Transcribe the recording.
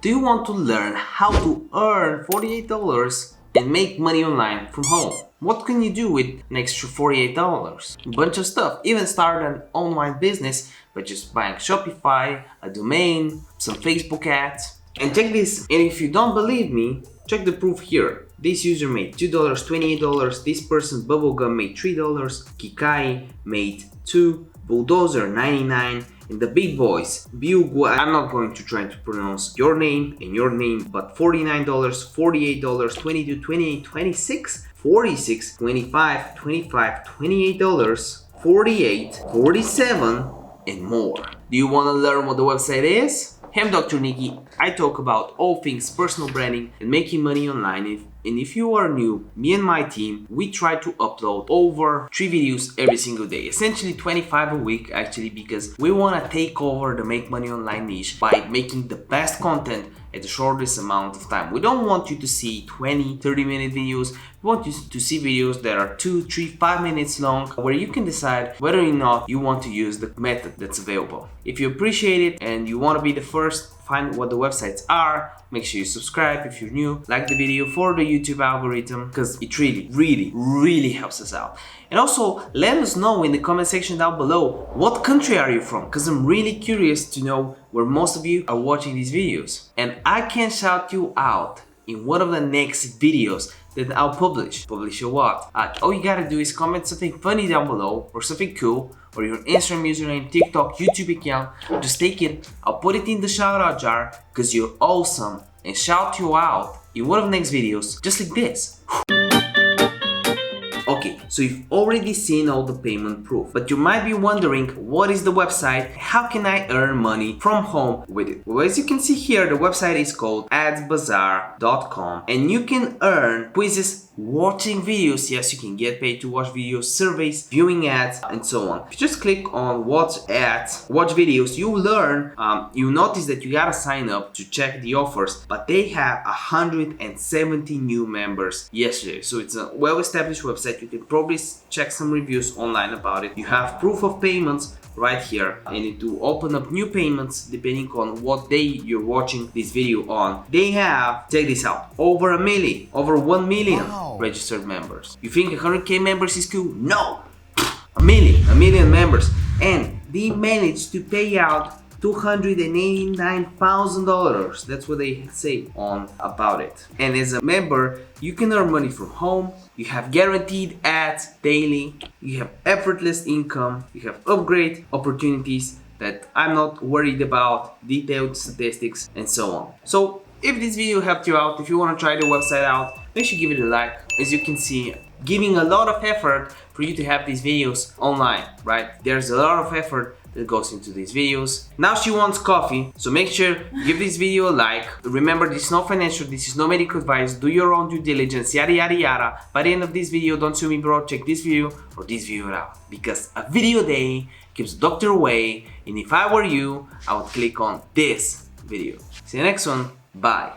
Do you want to learn how to earn $48 and make money online from home? What can you do with an extra $48? A bunch of stuff. Even start an online business by just buying Shopify, a domain, some Facebook ads. And check this, and if you don't believe me, check the proof here. This user made $2, $28, this person Bubblegum made $3, Kikai made $2, Bulldozer 99, and the big boys, Biugu, I'm not going to try to pronounce your name and your name, but $49, $48, $22, $28, $26, $46, $25, $25, $28, $48, $47, and more. Do you want to learn what the website is? I'm Dr. Niki. I talk about all things personal branding and making money online. And if you are new, me and my team, we try to upload over 3 videos every single day. Essentially 25 a week actually, because we want to take over the make money online niche by making the best content at the shortest amount of time. We don't want you to see 20, 30-minute videos. We want you to see videos that are 2, 3, 5 minutes long, where you can decide whether or not you want to use the method that's available. If you appreciate it and you want to be the first, find what the websites are, make sure you subscribe if you're new, like the video for the YouTube algorithm, because it really helps us out. And also let us know in the comment section down below, what country are you from? Because I'm really curious to know where most of you are watching these videos. And I can shout you out in one of the next videos that I'll publish. Publish a what? All you gotta do is comment something funny down below, or something cool, or your Instagram username, TikTok, YouTube account. Just take it, I'll put it in the shout out jar, because you're awesome, and shout you out in one of the next videos, just like this. Okay, so you've already seen all the payment proof, but you might be wondering, what is the website? How can I earn money from home with it? Well, as you can see here, the website is called adsbazaar.com, and you can earn quizzes, watching videos. Yes, you can get paid to watch videos, surveys, viewing ads, and so on. If you just click on watch ads, watch videos, you learn, you notice that you gotta sign up to check the offers, but they have 170 new members yesterday. So it's a well-established website. You can probably check some reviews online about it. You have proof of payments right here, and it will open up new payments depending on what day you're watching this video on. They have, check this out, over 1 million registered members. You think 100k members is cool? No! A million members, and they managed to pay out $289,000. That's what they say on about it. And as a member, you can earn money from home. You have guaranteed ads daily. You have effortless income. You have upgrade opportunities that I'm not worried about, detailed statistics, and so on. So if this video helped you out, if you want to try the website out, make sure you give it a like. As you can see, giving a lot of effort for you to have these videos online, right? There's a lot of effort that goes into these videos. Now she wants coffee, so make sure you give this video a like. Remember, this is not financial, this is no medical advice. Do your own due diligence, yada yada yada. By the end of this video, don't sue me bro, check this video or this video out, because a video a day keeps the doctor away. And if I were you, I would click on this video. See you next one, bye.